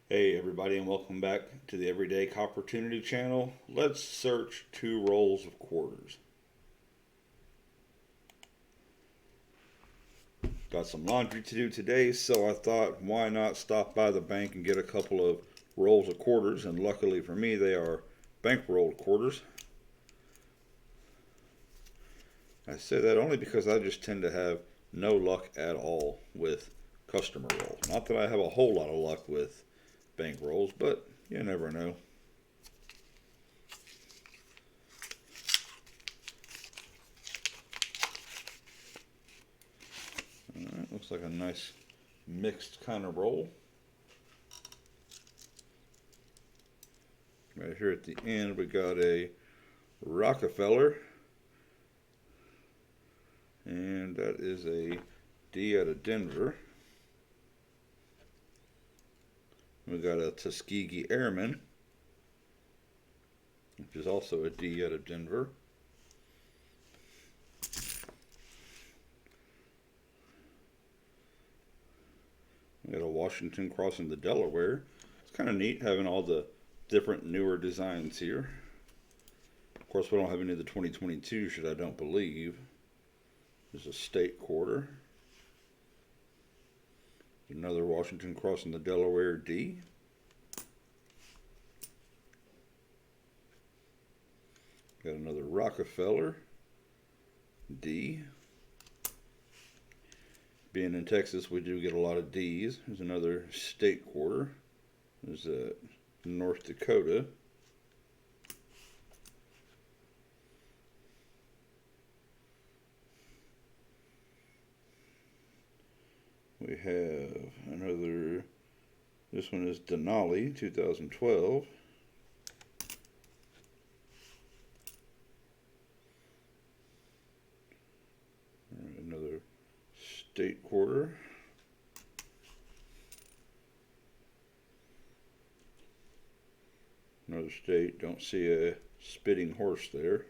Hey everybody, and welcome back to the Everyday Opportunity channel. Let's search two rolls of quarters. Got some laundry to do today, so I thought why not stop by the bank and get a couple of rolls of quarters, and luckily for me they are bank rolled quarters. I say that only because I just tend to have no luck at all with customer rolls. Not that I have a whole lot of luck with bank rolls, but you never know. Alright, looks like a nice mixed kind of roll. Right here at the end, we got a Rockefeller, and that is a D out of Denver. We got a Tuskegee Airman, which is also a D out of Denver. We got a Washington crossing the Delaware. It's kind of neat having all the different newer designs here. Of course, we don't have any of the 2022 shit, I don't believe. There's a state quarter. Another Washington crossing the Delaware D. Got another Rockefeller D. Being in Texas, we do get a lot of D's. There's another state quarter. There's North Dakota. We have another, this one is Denali 2012. Another state quarter. Another state, don't see a spitting horse there.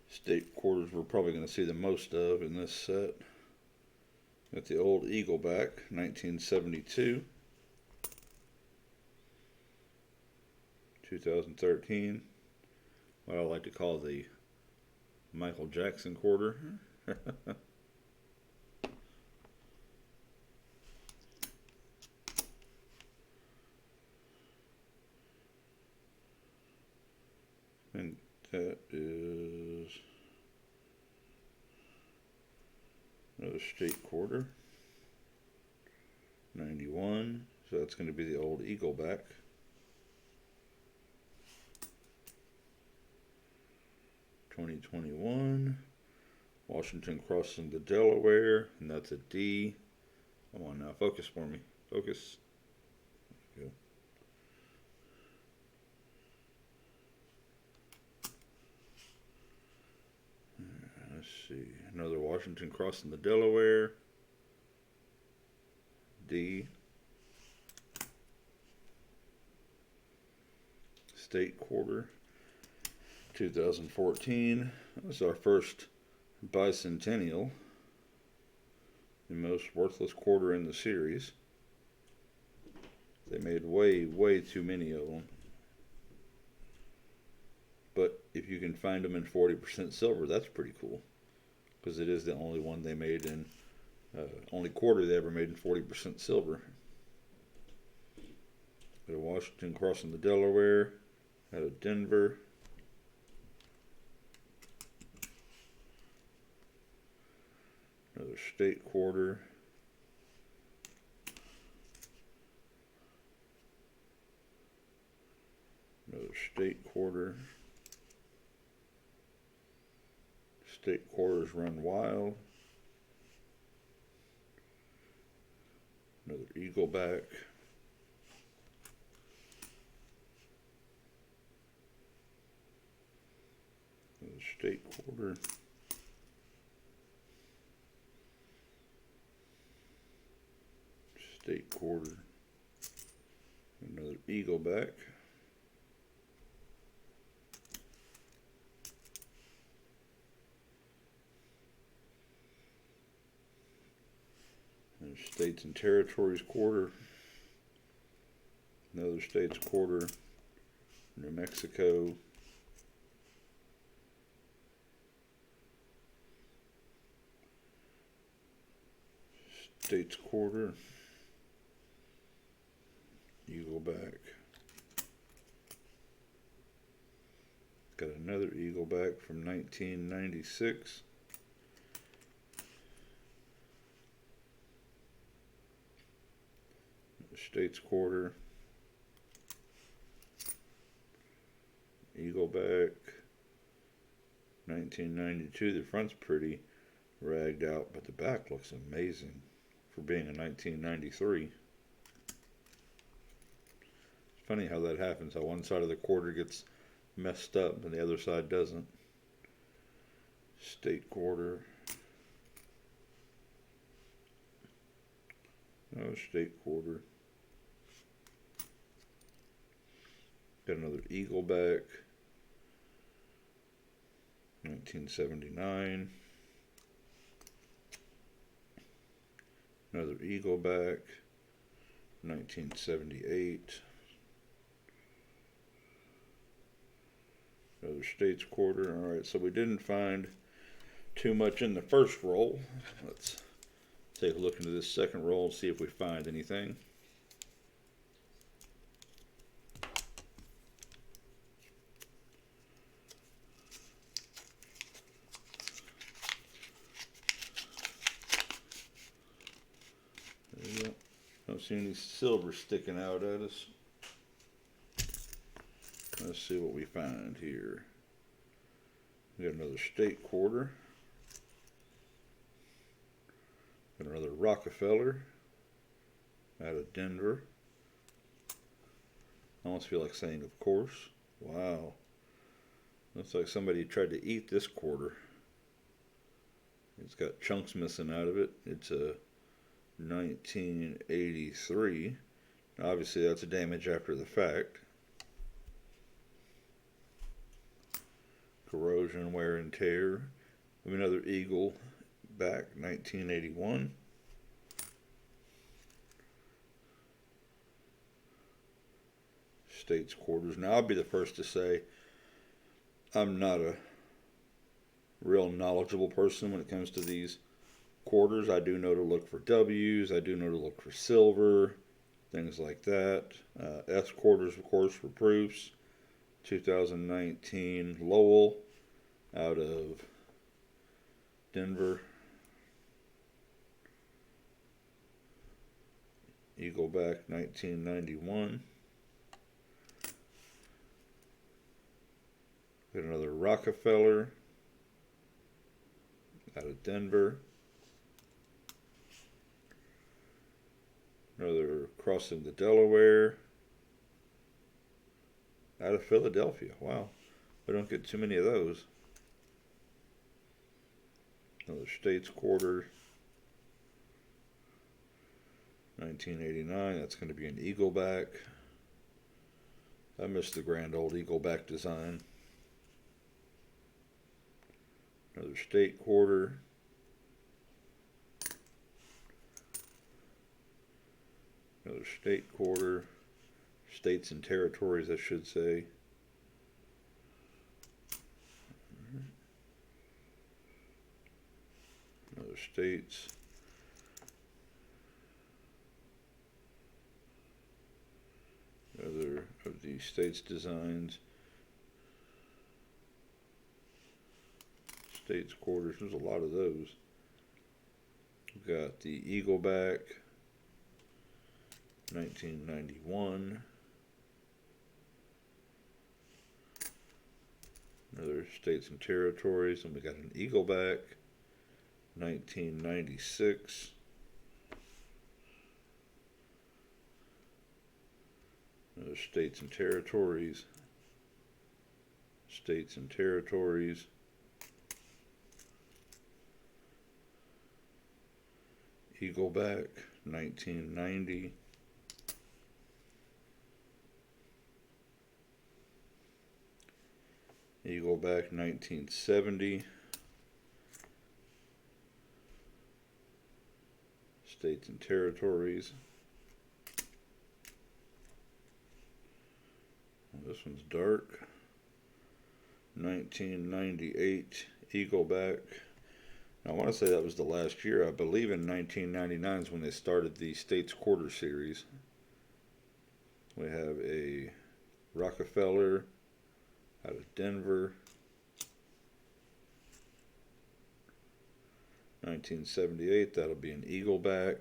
State quarters we're probably going to see the most of in this set. Got the old Eagleback, 1972, 2013, what I like to call the Michael Jackson quarter. And that is another state quarter, 91, so that's going to be the old Eagleback. (2021) Washington crossing the Delaware, and that's a D. Come on now, focus for me. Focus. There you go. Let's see. Another Washington crossing the Delaware. D. State quarter. 2014. That was our first bicentennial. The most worthless quarter in the series. They made way too many of them. But if you can find them in 40% silver, that's pretty cool. Because it is the only one they made in, only quarter they ever made in 40% silver. Got Washington crossing the Delaware. Out of Denver. Another state quarter. Another state quarter. State quarters run wild. Another Eagleback. Another state quarter. State quarter. Another Eagleback. States and Territories quarter. Another states quarter. New Mexico. States quarter. Eagleback. Got another Eagleback from 1996. States quarter. Eagleback. 1992. The front's pretty ragged out, but the back looks amazing for being a 1993. It's funny how that happens, how one side of the quarter gets messed up and the other side doesn't. State quarter. Oh, state quarter. Got another Eagleback. 1979. Another Eagleback. 1978. Another states quarter. Alright, so we didn't find too much in the first roll. Let's take a look into this second roll and see if we find anything. There we go. Don't see any silver sticking out at us. Let's see what we find here. We got another state quarter. Got another Rockefeller out of Denver. I almost feel like saying, of course. Wow. Looks like somebody tried to eat this quarter. It's got chunks missing out of it. It's a 1983. Obviously, that's a damage after the fact. Corrosion, wear and tear. We have another Eagle back, 1981. States quarters. Now, I'll be the first to say I'm not a real knowledgeable person when it comes to these quarters. I do know to look for W's. I do know to look for silver, things like that. S quarters, of course, for proofs. 2019 Lowell out of Denver. Eagleback 1991. Got another Rockefeller out of Denver. Another crossing the Delaware out of Philadelphia. Wow, we don't get too many of those. Another states quarter. 1989. That's going to be an Eagleback. I miss the grand old Eagleback design. Another state quarter. Another state quarter. States and territories, I should say. Another states. Other of the states designs. States quarters, there's a lot of those. We've got the Eagleback, 1991. Another states and territories, and we got an Eagleback, 1996. Another states and territories. States and territories. Eagleback, 1990. Eagleback, 1970. States and territories. This one's dark. 1998 Eagleback. I want to say that was the last year. I believe in 1999 is when they started the States Quarter Series. We have a Rockefeller out of Denver. 1978, that'll be an Eagleback.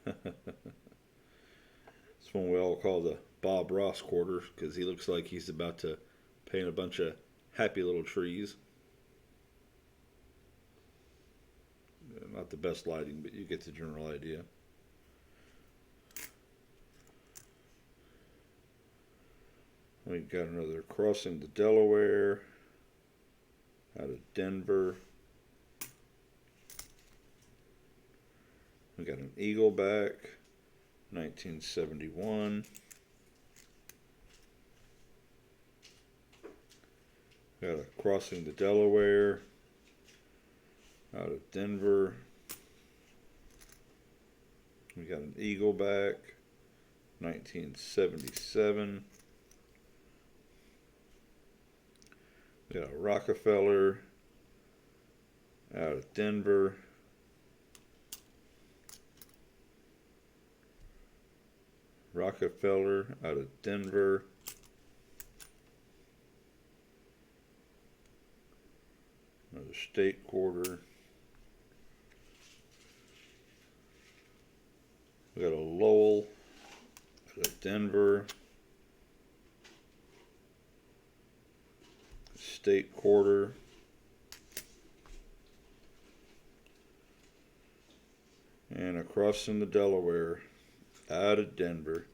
This one we all call the Bob Ross quarter because he looks like he's about to paint a bunch of happy little trees. Not the best lighting, but you get the general idea. We've got another Crossing the Delaware out of Denver. We got an Eagleback, 1971. Got a Crossing the Delaware out of Denver. We got an Eagleback, 1977. We got a Rockefeller out of Denver. Rockefeller out of Denver. Another state quarter. We got a Lowell out of Denver. State quarter. And across in the Delaware out of Denver.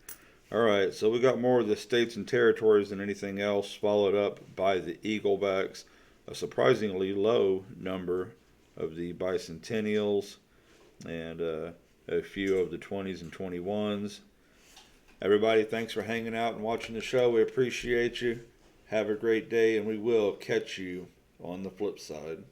Alright, so we got more of the states and territories than anything else, followed up by the Eaglebacks. A surprisingly low number of the bicentennials, and a few of the 20s and 21s. Everybody, thanks for hanging out and watching the show. We appreciate you. Have a great day, and we will catch you on the flip side.